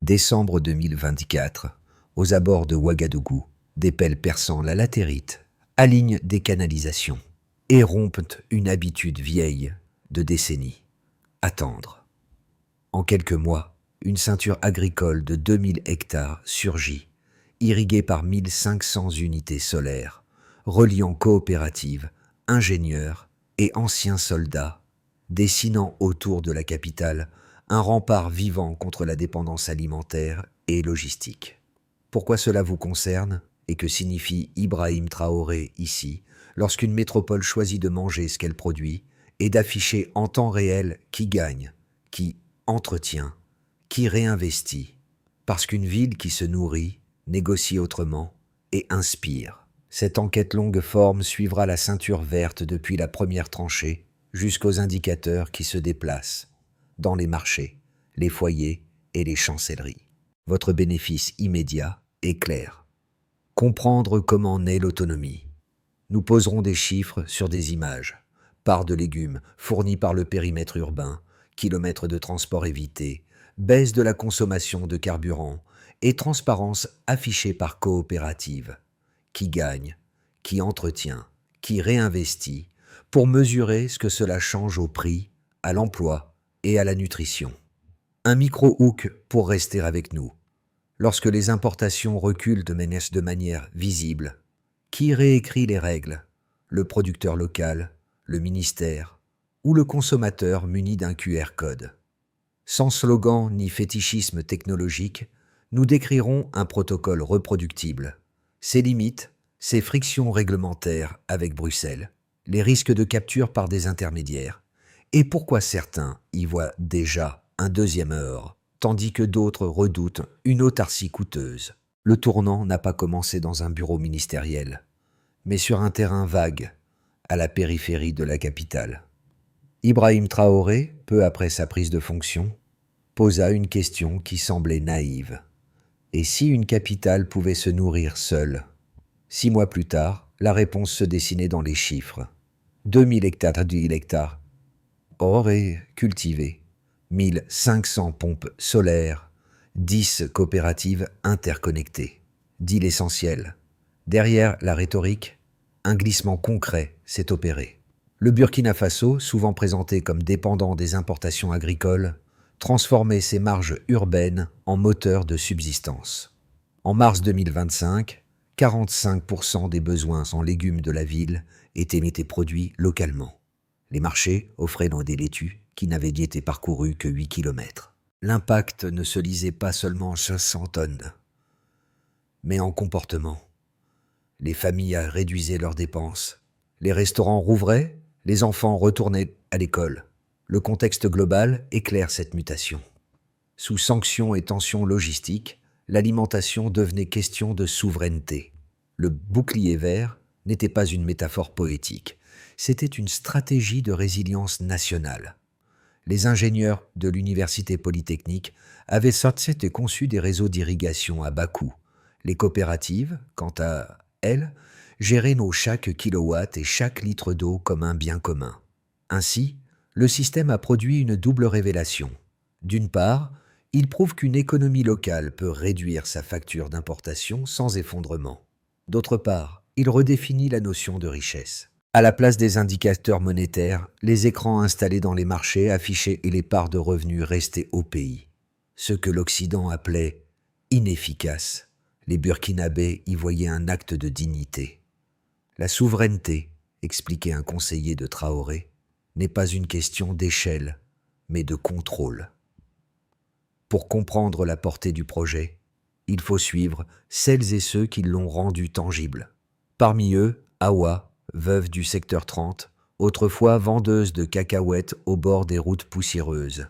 Décembre 2024, aux abords de Ouagadougou, des pelles perçant la latérite alignent des canalisations et rompent une habitude vieille de décennies. Attendre. En quelques mois, une ceinture agricole de 2000 hectares surgit, irriguée par 1500 unités solaires, reliant coopératives, ingénieurs et anciens soldats, dessinant autour de la capitale un rempart vivant contre la dépendance alimentaire et logistique. Pourquoi cela vous concerne et que signifie Ibrahim Traoré ici, lorsqu'une métropole choisit de manger ce qu'elle produit et d'afficher en temps réel qui gagne, qui entretient, qui réinvestit, parce qu'une ville qui se nourrit, négocie autrement et inspire. Cette enquête longue forme suivra la ceinture verte depuis la première tranchée jusqu'aux indicateurs qui se déplacent dans les marchés, les foyers et les chancelleries. Votre bénéfice immédiat est clair. Comprendre comment naît l'autonomie. Nous poserons des chiffres sur des images. Parts de légumes fournies par le périmètre urbain, kilomètres de transport évités, baisse de la consommation de carburant et transparence affichée par coopérative. Qui gagne, qui entretient, qui réinvestit, pour mesurer ce que cela change au prix, à l'emploi et à la nutrition. Un micro-hook pour rester avec nous. Lorsque les importations reculent de manière visible, qui réécrit les règles? Le producteur local, le ministère ou le consommateur muni d'un QR code? Sans slogan ni fétichisme technologique, nous décrirons un protocole reproductible. Ses limites, ses frictions réglementaires avec Bruxelles, les risques de capture par des intermédiaires, et pourquoi certains y voient déjà un deuxième heure, tandis que d'autres redoutent une autarcie coûteuse. Le tournant n'a pas commencé dans un bureau ministériel, mais sur un terrain vague, à la périphérie de la capitale. Ibrahim Traoré, peu après sa prise de fonction, posa une question qui semblait naïve. Et si une capitale pouvait se nourrir seule? 6 mois plus tard, la réponse se dessinait dans les chiffres. 2000 hectares auraient cultivé, 1500 pompes solaires, 10 coopératives interconnectées. Dit l'essentiel. Derrière la rhétorique, un glissement concret s'est opéré. Le Burkina Faso, souvent présenté comme dépendant des importations agricoles, transformait ses marges urbaines en moteur de subsistance. En mars 2025, 45% des besoins en légumes de la ville étaient produits localement. Les marchés offraient dans des laitues qui n'avaient été parcourus que 8 km. L'impact ne se lisait pas seulement en 500 tonnes, mais en comportement. Les familles réduisaient leurs dépenses. Les restaurants rouvraient, les enfants retournaient à l'école. Le contexte global éclaire cette mutation. Sous sanctions et tensions logistiques, l'alimentation devenait question de souveraineté. Le bouclier vert n'était pas une métaphore poétique, c'était une stratégie de résilience nationale. Les ingénieurs de l'Université Polytechnique avaient sorti et conçu des réseaux d'irrigation à bas coût. Les coopératives, quant à elles, géraient chaque kilowatt et chaque litre d'eau comme un bien commun. Ainsi, le système a produit une double révélation. D'une part, il prouve qu'une économie locale peut réduire sa facture d'importation sans effondrement. D'autre part, il redéfinit la notion de richesse. À la place des indicateurs monétaires, les écrans installés dans les marchés affichaient les parts de revenus restées au pays. Ce que l'Occident appelait inefficace, les Burkinabés y voyaient un acte de dignité. La souveraineté, expliquait un conseiller de Traoré, n'est pas une question d'échelle, mais de contrôle. Pour comprendre la portée du projet, il faut suivre celles et ceux qui l'ont rendu tangible. Parmi eux, Awa, veuve du secteur 30, autrefois vendeuse de cacahuètes au bord des routes poussiéreuses.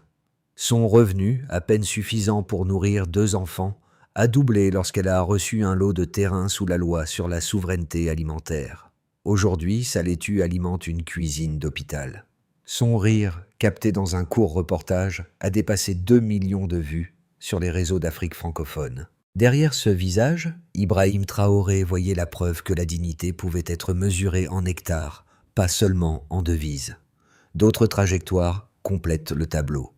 Son revenu, à peine suffisant pour nourrir 2 enfants, a doublé lorsqu'elle a reçu un lot de terrain sous la loi sur la souveraineté alimentaire. Aujourd'hui, sa laitue alimente une cuisine d'hôpital. Son rire, capté dans un court reportage, a dépassé 2 millions de vues sur les réseaux d'Afrique francophone. Derrière ce visage, Ibrahim Traoré voyait la preuve que la dignité pouvait être mesurée en hectares, pas seulement en devises. D'autres trajectoires complètent le tableau.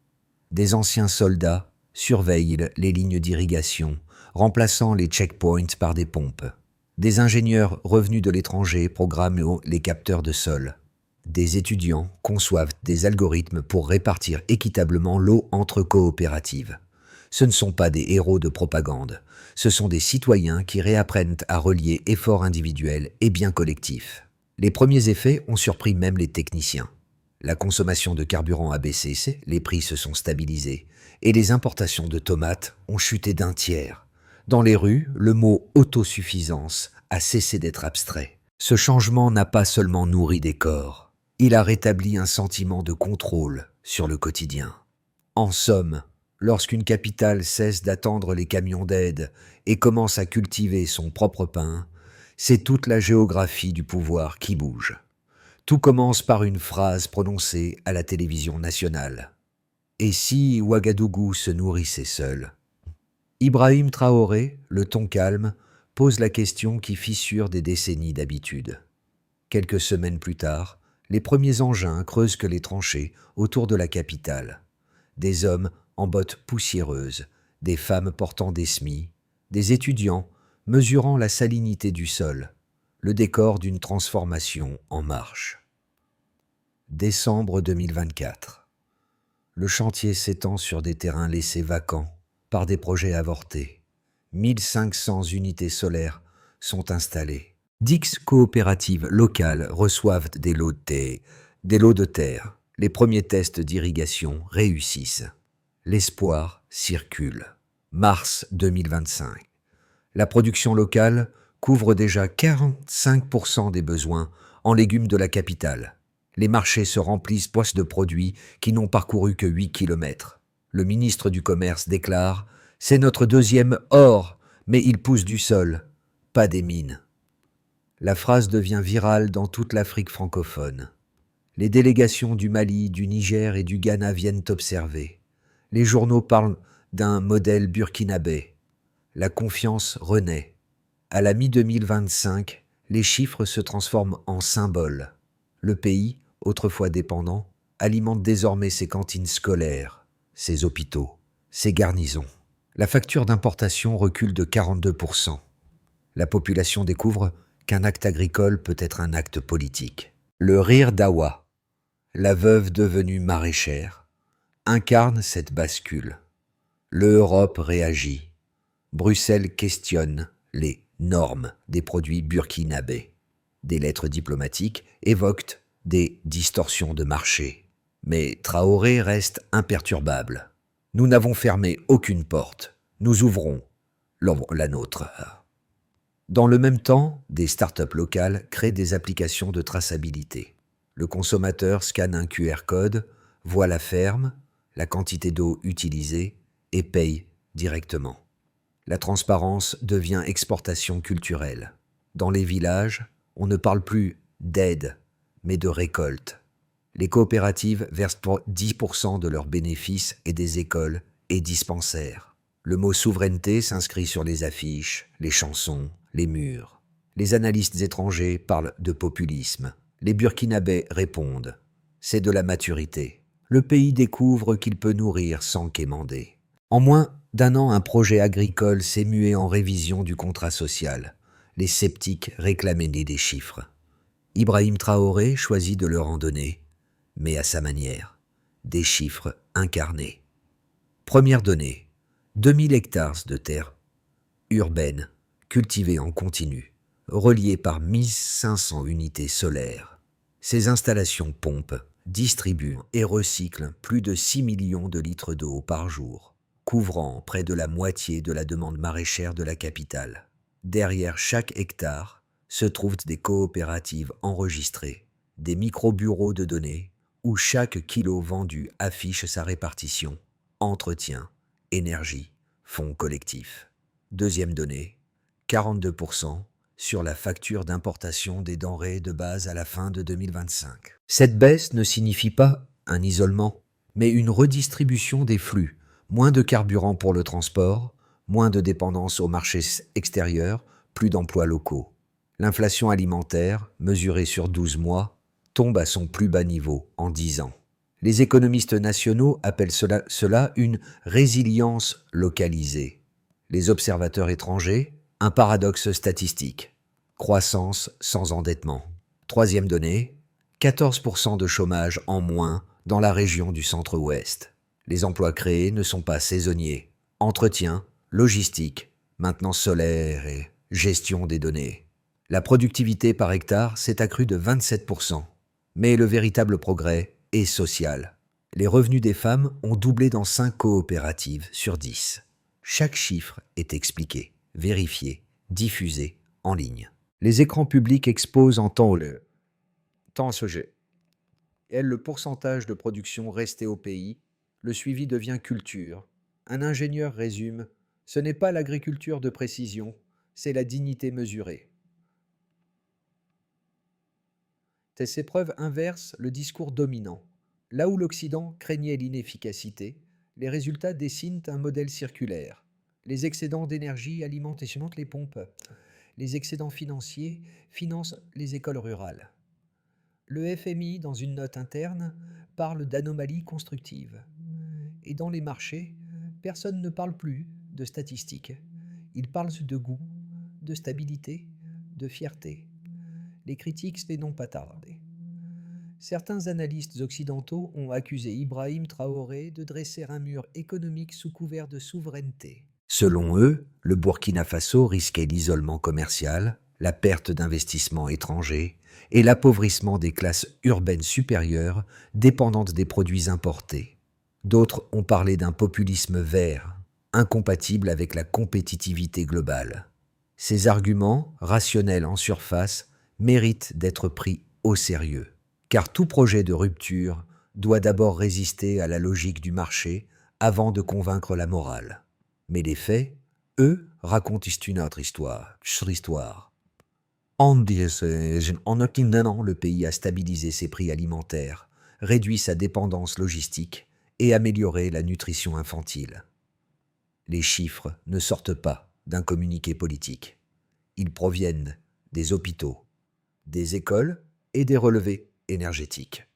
Des anciens soldats, surveillent les lignes d'irrigation, remplaçant les checkpoints par des pompes. Des ingénieurs revenus de l'étranger programment les capteurs de sol. Des étudiants conçoivent des algorithmes pour répartir équitablement l'eau entre coopératives. Ce ne sont pas des héros de propagande, ce sont des citoyens qui réapprennent à relier efforts individuels et biens collectifs. Les premiers effets ont surpris même les techniciens. La consommation de carburant a baissé, les prix se sont stabilisés, et les importations de tomates ont chuté d'un tiers. Dans les rues, le mot autosuffisance a cessé d'être abstrait. Ce changement n'a pas seulement nourri des corps, il a rétabli un sentiment de contrôle sur le quotidien. En somme, lorsqu'une capitale cesse d'attendre les camions d'aide et commence à cultiver son propre pain, c'est toute la géographie du pouvoir qui bouge. Tout commence par une phrase prononcée à la télévision nationale. Et si Ouagadougou se nourrissait seul? Ibrahim Traoré, le ton calme, pose la question qui fissure des décennies d'habitude. Quelques semaines plus tard, les premiers engins creusent que les tranchées autour de la capitale. Des hommes en bottes poussiéreuses, des femmes portant des semis, des étudiants mesurant la salinité du sol, le décor d'une transformation en marche. Décembre 2024. Le chantier s'étend sur des terrains laissés vacants par des projets avortés. 1500 unités solaires sont installées. 10 coopératives locales reçoivent des lots de terre. Les premiers tests d'irrigation réussissent. L'espoir circule. Mars 2025. La production locale couvre déjà 45% des besoins en légumes de la capitale. Les marchés se remplissent de produits qui n'ont parcouru que 8 kilomètres. Le ministre du Commerce déclare « C'est notre deuxième or, mais il pousse du sol, pas des mines ». La phrase devient virale dans toute l'Afrique francophone. Les délégations du Mali, du Niger et du Ghana viennent observer. Les journaux parlent d'un modèle burkinabé. La confiance renaît. À la mi-2025, les chiffres se transforment en symboles. Le pays, autrefois dépendant, alimente désormais ses cantines scolaires, ses hôpitaux, ses garnisons. La facture d'importation recule de 42%. La population découvre qu'un acte agricole peut être un acte politique. Le rire d'Awa, la veuve devenue maraîchère, incarne cette bascule. L'Europe réagit. Bruxelles questionne les normes des produits burkinabés. Des lettres diplomatiques évoquent des distorsions de marché. Mais Traoré reste imperturbable. Nous n'avons fermé aucune porte. Nous ouvrons la nôtre. Dans le même temps, des startups locales créent des applications de traçabilité. Le consommateur scanne un QR code, voit la ferme, la quantité d'eau utilisée et paye directement. La transparence devient exportation culturelle. Dans les villages, on ne parle plus d'aide, mais de récolte. Les coopératives versent pour 10% de leurs bénéfices et des écoles et dispensaires. Le mot souveraineté s'inscrit sur les affiches, les chansons, les murs. Les analystes étrangers parlent de populisme. Les Burkinabés répondent « C'est de la maturité ». Le pays découvre qu'il peut nourrir sans quémander. En moins d'un an, un projet agricole s'est mué en révision du contrat social. Les sceptiques réclamaient des chiffres. Ibrahim Traoré choisit de leur en donner, mais à sa manière. Des chiffres incarnés. Première donnée, 2000 hectares de terre urbaine, cultivée en continu, reliée par 1500 unités solaires. Ces installations pompent, distribuent et recyclent plus de 6 millions de litres d'eau par jour, couvrant près de la moitié de la demande maraîchère de la capitale. Derrière chaque hectare se trouvent des coopératives enregistrées, des micro-bureaux de données, où chaque kilo vendu affiche sa répartition, entretien, énergie, fonds collectifs. Deuxième donnée, 42% sur la facture d'importation des denrées de base à la fin de 2025. Cette baisse ne signifie pas un isolement, mais une redistribution des flux, moins de carburant pour le transport, moins de dépendance aux marchés extérieurs, plus d'emplois locaux. L'inflation alimentaire, mesurée sur 12 mois, tombe à son plus bas niveau en 10 ans. Les économistes nationaux appellent cela une résilience localisée. Les observateurs étrangers, un paradoxe statistique. Croissance sans endettement. Troisième donnée, 14% de chômage en moins dans la région du centre-ouest. Les emplois créés ne sont pas saisonniers. Entretien, logistique, maintenance solaire et gestion des données. La productivité par hectare s'est accrue de 27%. Mais le véritable progrès est social. Les revenus des femmes ont doublé dans 5 coopératives sur 10. Chaque chiffre est expliqué, vérifié, diffusé en ligne. Les écrans publics exposent en temps sujet. Le pourcentage de production resté au pays, le suivi devient culture. Un ingénieur résume, ce n'est pas l'agriculture de précision, c'est la dignité mesurée. Ces preuves inversent le discours dominant. Là où l'Occident craignait l'inefficacité, les résultats dessinent un modèle circulaire. Les excédents d'énergie alimentent les pompes. Les excédents financiers financent les écoles rurales. Le FMI, dans une note interne, parle d'anomalies constructives. Et dans les marchés, personne ne parle plus de statistiques. Ils parlent de goût, de stabilité, de fierté. Les critiques n'ont pas tardé. Certains analystes occidentaux ont accusé Ibrahim Traoré de dresser un mur économique sous couvert de souveraineté. Selon eux, le Burkina Faso risquait l'isolement commercial, la perte d'investissements étrangers et l'appauvrissement des classes urbaines supérieures dépendantes des produits importés. D'autres ont parlé d'un populisme vert, incompatible avec la compétitivité globale. Ces arguments, rationnels en surface, méritent d'être pris au sérieux, car tout projet de rupture doit d'abord résister à la logique du marché avant de convaincre la morale. Mais les faits, eux, racontent une autre histoire. En aucun an, le pays a stabilisé ses prix alimentaires, réduit sa dépendance logistique et amélioré la nutrition infantile. Les chiffres ne sortent pas d'un communiqué politique. Ils proviennent des hôpitaux, des écoles et des relevés énergétiques.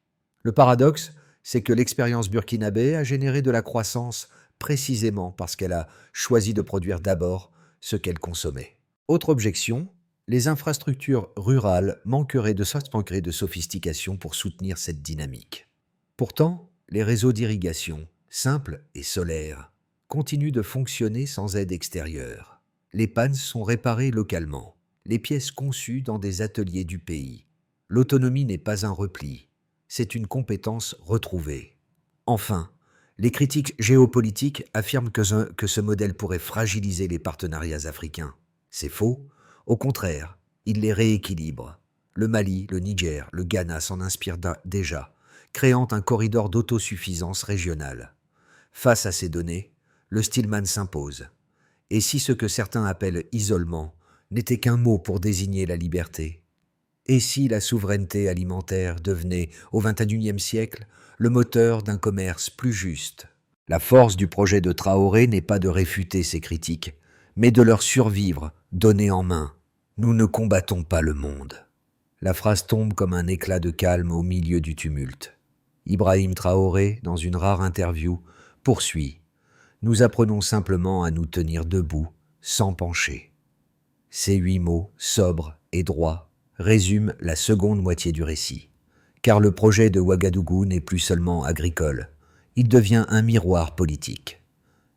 Le paradoxe, c'est que l'expérience burkinabé a généré de la croissance précisément parce qu'elle a choisi de produire d'abord ce qu'elle consommait. Autre objection, les infrastructures rurales manqueraient de sophistication pour soutenir cette dynamique. Pourtant, les réseaux d'irrigation, simples et solaires, continuent de fonctionner sans aide extérieure. Les pannes sont réparées localement, les pièces conçues dans des ateliers du pays. L'autonomie n'est pas un repli, c'est une compétence retrouvée. Enfin, les critiques géopolitiques affirment que ce modèle pourrait fragiliser les partenariats africains. C'est faux. Au contraire, il les rééquilibre. Le Mali, le Niger, le Ghana s'en inspirent déjà, créant un corridor d'autosuffisance régionale. Face à ces données, le Stillman s'impose. Et si ce que certains appellent isolement n'était qu'un mot pour désigner la liberté? Et si la souveraineté alimentaire devenait, au XXIe siècle, le moteur d'un commerce plus juste? La force du projet de Traoré n'est pas de réfuter ces critiques, mais de leur survivre, donné en main. Nous ne combattons pas le monde. La phrase tombe comme un éclat de calme au milieu du tumulte. Ibrahim Traoré, dans une rare interview, poursuit. Nous apprenons simplement à nous tenir debout, sans pencher. Ces 8 mots, sobres et droits, résument la seconde moitié du récit. Car le projet de Ouagadougou n'est plus seulement agricole, il devient un miroir politique.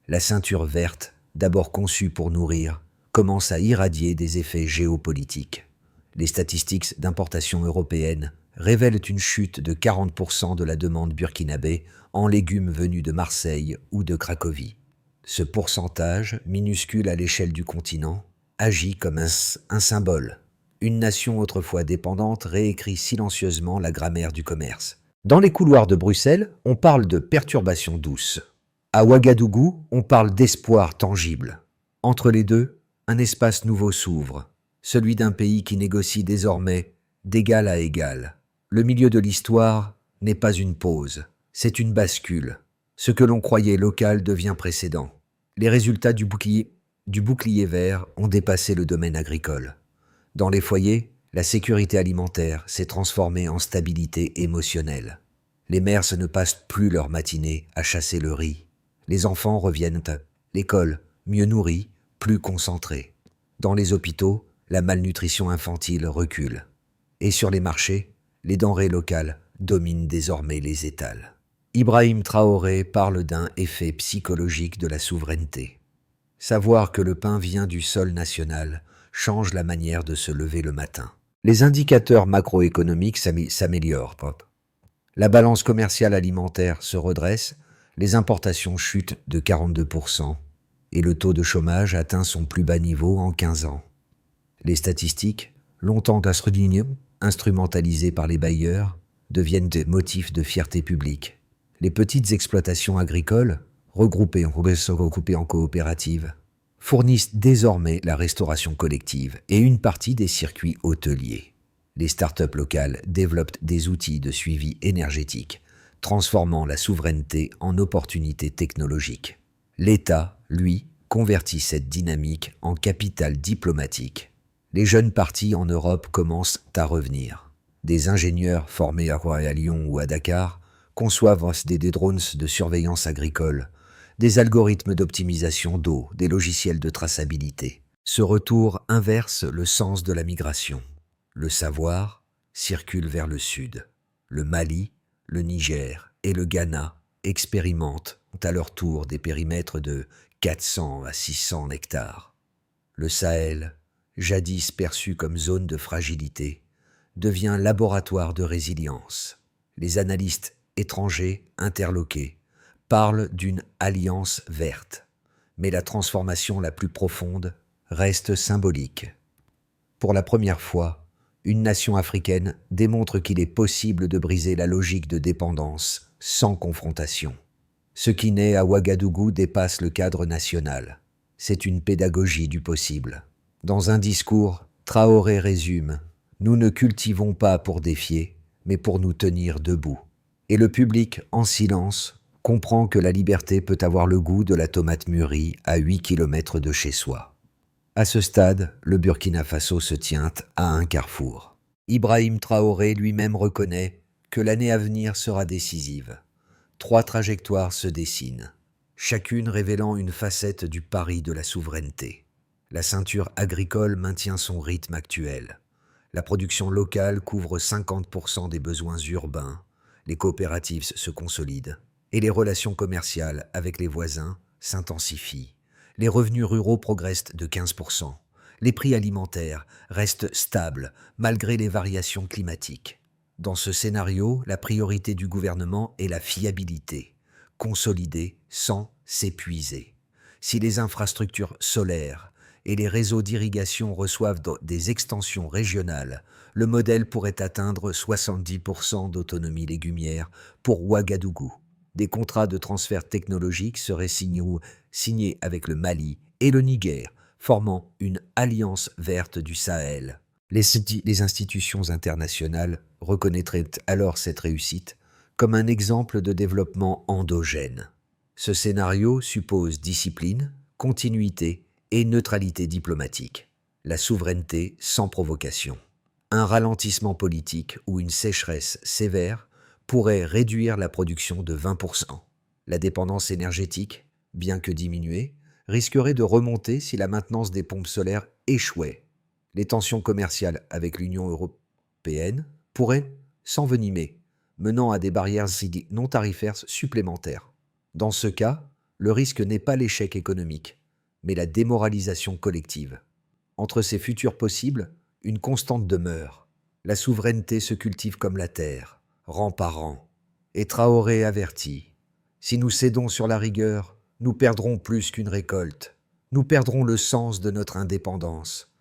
La ceinture verte, d'abord conçue pour nourrir, commence à irradier des effets géopolitiques. Les statistiques d'importation européenne révèlent une chute de 40% de la demande burkinabé en légumes venus de Marseille ou de Cracovie. Ce pourcentage, minuscule à l'échelle du continent, agit comme un symbole. Une nation autrefois dépendante réécrit silencieusement la grammaire du commerce. Dans les couloirs de Bruxelles, on parle de perturbations douces. À Ouagadougou, on parle d'espoir tangible. Entre les deux, un espace nouveau s'ouvre, celui d'un pays qui négocie désormais d'égal à égal. Le milieu de l'histoire n'est pas une pause, c'est une bascule. Ce que l'on croyait local devient précédent. Les résultats du bouclier vert ont dépassé le domaine agricole. Dans les foyers, la sécurité alimentaire s'est transformée en stabilité émotionnelle. Les mères ne passent plus leur matinée à chasser le riz. Les enfants reviennent à l'école, mieux nourris, plus concentrés. Dans les hôpitaux, la malnutrition infantile recule. Et sur les marchés, les denrées locales dominent désormais les étals. Ibrahim Traoré parle d'un effet psychologique de la souveraineté. Savoir que le pain vient du sol national change la manière de se lever le matin. Les indicateurs macroéconomiques s'améliorent. La balance commerciale alimentaire se redresse, les importations chutent de 42% et le taux de chômage atteint son plus bas niveau en 15 ans. Les statistiques, longtemps instrumentalisées par les bailleurs, deviennent des motifs de fierté publique. Les petites exploitations agricoles, regroupées en coopératives, fournissent désormais la restauration collective et une partie des circuits hôteliers. Les startups locales développent des outils de suivi énergétique, transformant la souveraineté en opportunité technologique. L'État, lui, convertit cette dynamique en capital diplomatique. Les jeunes partis en Europe commencent à revenir. Des ingénieurs formés à Lyon ou à Dakar conçoivent des drones de surveillance agricole, des algorithmes d'optimisation d'eau, des logiciels de traçabilité. Ce retour inverse le sens de la migration. Le savoir circule vers le sud. Le Mali, le Niger et le Ghana expérimentent à leur tour des périmètres de 400 à 600 hectares. Le Sahel, jadis perçu comme zone de fragilité, devient laboratoire de résilience. Les analystes étrangers interloqués parlent d'une alliance verte, mais la transformation la plus profonde reste symbolique. Pour la première fois, une nation africaine démontre qu'il est possible de briser la logique de dépendance sans confrontation. Ce qui naît à Ouagadougou dépasse le cadre national. C'est une pédagogie du possible. Dans un discours, Traoré résume « Nous ne cultivons pas pour défier, mais pour nous tenir debout ». Et le public, en silence, comprend que la liberté peut avoir le goût de la tomate mûrie à 8 km de chez soi. À ce stade, le Burkina Faso se tient à un carrefour. Ibrahim Traoré lui-même reconnaît que l'année à venir sera décisive. 3 trajectoires se dessinent, chacune révélant une facette du pari de la souveraineté. La ceinture agricole maintient son rythme actuel. La production locale couvre 50% des besoins urbains, les coopératives se consolident et les relations commerciales avec les voisins s'intensifient. Les revenus ruraux progressent de 15%. Les prix alimentaires restent stables malgré les variations climatiques. Dans ce scénario, la priorité du gouvernement est la fiabilité, consolider sans s'épuiser. Si les infrastructures solaires et les réseaux d'irrigation reçoivent des extensions régionales, le modèle pourrait atteindre 70% d'autonomie légumière pour Ouagadougou. Des contrats de transfert technologique seraient signés avec le Mali et le Niger, formant une alliance verte du Sahel. Les institutions internationales reconnaîtraient alors cette réussite comme un exemple de développement endogène. Ce scénario suppose discipline, continuité et neutralité diplomatique, la souveraineté sans provocation. Un ralentissement politique ou une sécheresse sévère pourrait réduire la production de 20%. La dépendance énergétique, bien que diminuée, risquerait de remonter si la maintenance des pompes solaires échouait. Les tensions commerciales avec l'Union européenne pourraient s'envenimer, menant à des barrières non tarifaires supplémentaires. Dans ce cas, le risque n'est pas l'échec économique, mais la démoralisation collective. Entre ces futurs possibles, une constante demeure. La souveraineté se cultive comme la terre, rang par rang. Et Traoré avertit, si nous cédons sur la rigueur, nous perdrons plus qu'une récolte. Nous perdrons le sens de notre indépendance.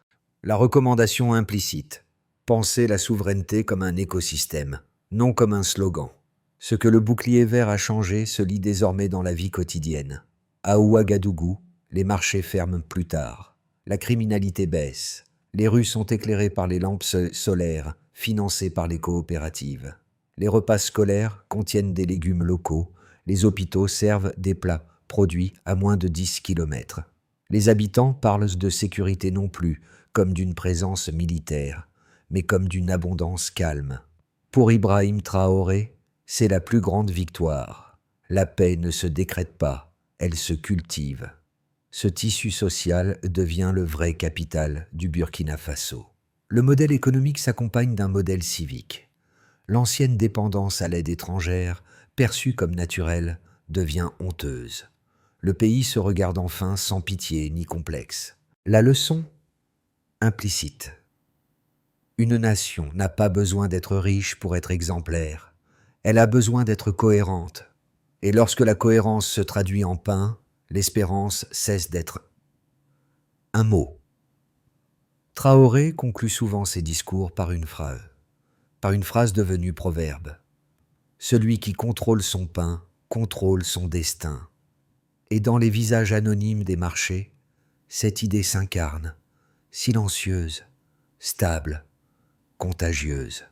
La recommandation implicite, pensez la souveraineté comme un écosystème, non comme un slogan. Ce que le bouclier vert a changé se lit désormais dans la vie quotidienne. À Ouagadougou, les marchés ferment plus tard. La criminalité baisse. Les rues sont éclairées par les lampes solaires, financées par les coopératives. Les repas scolaires contiennent des légumes locaux. Les hôpitaux servent des plats produits à moins de 10 km. Les habitants parlent de sécurité non plus comme d'une présence militaire, mais comme d'une abondance calme. Pour Ibrahim Traoré, C'est la plus grande victoire. La paix ne se décrète pas, elle se cultive. Ce tissu social devient le vrai capital du Burkina Faso. Le modèle économique s'accompagne d'un modèle civique. L'ancienne dépendance à l'aide étrangère, perçue comme naturelle, devient honteuse. Le pays se regarde enfin sans pitié ni complexe. La leçon implicite. Une nation n'a pas besoin d'être riche pour être exemplaire. Elle a besoin d'être cohérente. Et lorsque la cohérence se traduit en pain, l'espérance cesse d'être un mot. Traoré conclut souvent ses discours par une phrase devenue proverbe. Celui qui contrôle son pain contrôle son destin. Et dans les visages anonymes des marchés, cette idée s'incarne, silencieuse, stable, contagieuse.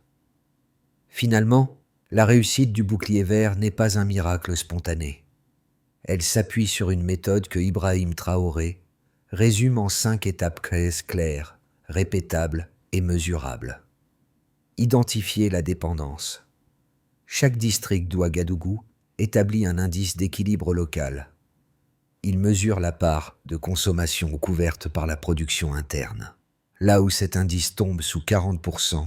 Finalement, la réussite du bouclier vert n'est pas un miracle spontané. Elle s'appuie sur une méthode que Ibrahim Traoré résume en 5 étapes claires, répétables et mesurables. Identifier la dépendance. Chaque district d'Ouagadougou établit un indice d'équilibre local. Il mesure la part de consommation couverte par la production interne. Là où cet indice tombe sous 40%,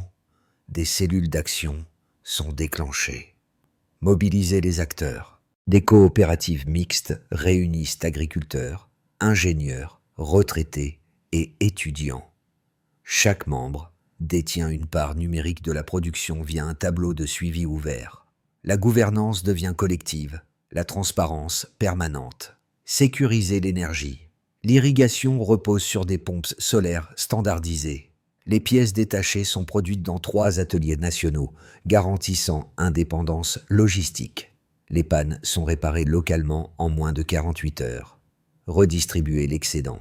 des cellules d'action sont déclenchées. Mobiliser les acteurs. Des coopératives mixtes réunissent agriculteurs, ingénieurs, retraités et étudiants. Chaque membre détient une part numérique de la production via un tableau de suivi ouvert. La gouvernance devient collective, la transparence permanente. Sécuriser l'énergie. L'irrigation repose sur des pompes solaires standardisées. Les pièces détachées sont produites dans 3 ateliers nationaux, garantissant indépendance logistique. Les pannes sont réparées localement en moins de 48 heures. Redistribuer l'excédent.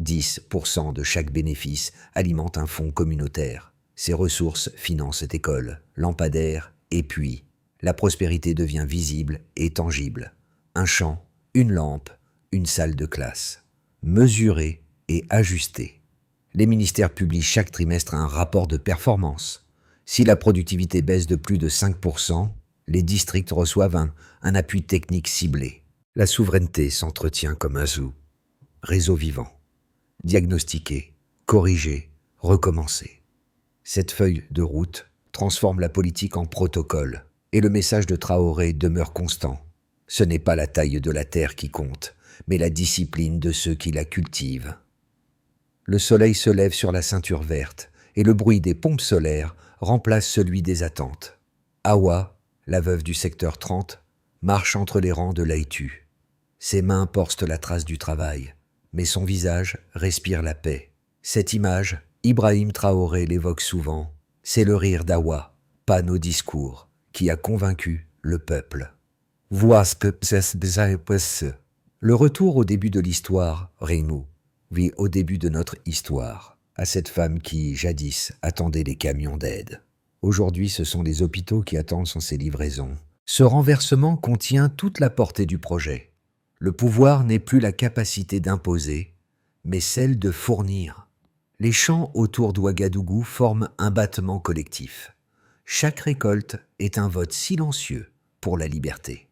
10% de chaque bénéfice alimente un fonds communautaire. Ces ressources financent écoles, lampadaires et puits. La prospérité devient visible et tangible. Un champ, une lampe, une salle de classe. Mesurer et ajuster. Les ministères publient chaque trimestre un rapport de performance. Si la productivité baisse de plus de 5%, les districts reçoivent un appui technique ciblé. La souveraineté s'entretient comme un zoo. Réseau vivant. Diagnostiquer, corriger, recommencer. Cette feuille de route transforme la politique en protocole et le message de Traoré demeure constant. Ce n'est pas la taille de la terre qui compte, mais la discipline de ceux qui la cultivent. Le soleil se lève sur la ceinture verte et le bruit des pompes solaires remplace celui des attentes. Awa, la veuve du secteur 30, marche entre les rangs de Laïtu. Ses mains portent la trace du travail, mais son visage respire la paix. Cette image, Ibrahim Traoré l'évoque souvent, c'est le rire d'Awa, pas nos discours, qui a convaincu le peuple. Vois ce que c'est déjà. Le retour au début de l'histoire, Rémou, vit au début de notre histoire, à cette femme qui, jadis, attendait les camions d'aide. Aujourd'hui, ce sont les hôpitaux qui attendent ces livraisons. Ce renversement contient toute la portée du projet. Le pouvoir n'est plus la capacité d'imposer, mais celle de fournir. Les champs autour d'Ouagadougou forment un battement collectif. Chaque récolte est un vote silencieux pour la liberté.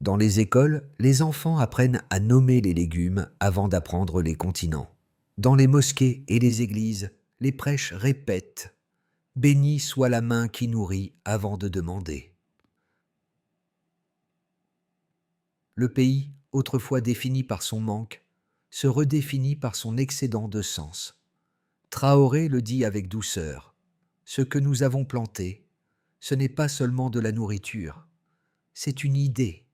Dans les écoles, les enfants apprennent à nommer les légumes avant d'apprendre les continents. Dans les mosquées et les églises, les prêches répètent « Bénie soit la main qui nourrit avant de demander ». Le pays, autrefois défini par son manque, se redéfinit par son excédent de sens. Traoré le dit avec douceur « Ce que nous avons planté, ce n'est pas seulement de la nourriture, c'est une idée.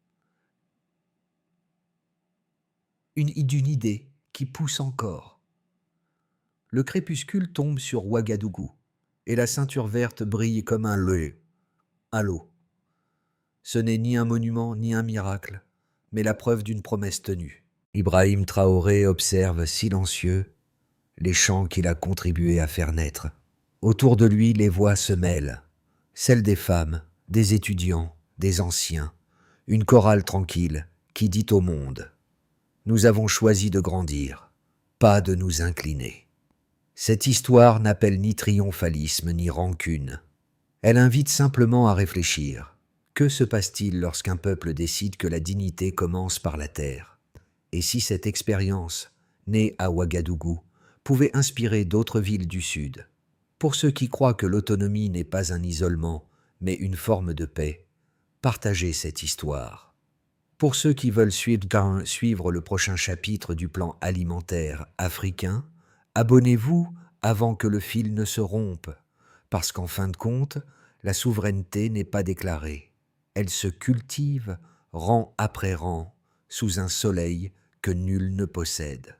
D'une idée qui pousse encore. » Le crépuscule tombe sur Ouagadougou et la ceinture verte brille comme un halo. Ce n'est ni un monument ni un miracle, mais la preuve d'une promesse tenue. Ibrahim Traoré observe silencieux les champs qu'il a contribué à faire naître. Autour de lui, les voix se mêlent, celles des femmes, des étudiants, des anciens, une chorale tranquille qui dit au monde « Nous avons choisi de grandir, pas de nous incliner ». Cette histoire n'appelle ni triomphalisme ni rancune. Elle invite simplement à réfléchir. Que se passe-t-il lorsqu'un peuple décide que la dignité commence par la terre? Et si cette expérience, née à Ouagadougou, pouvait inspirer d'autres villes du Sud? Pour ceux qui croient que l'autonomie n'est pas un isolement, mais une forme de paix, partagez cette histoire. Pour ceux qui veulent suivre le prochain chapitre du plan alimentaire africain, abonnez-vous avant que le fil ne se rompe, parce qu'en fin de compte, la souveraineté n'est pas déclarée. Elle se cultive rang après rang, sous un soleil que nul ne possède.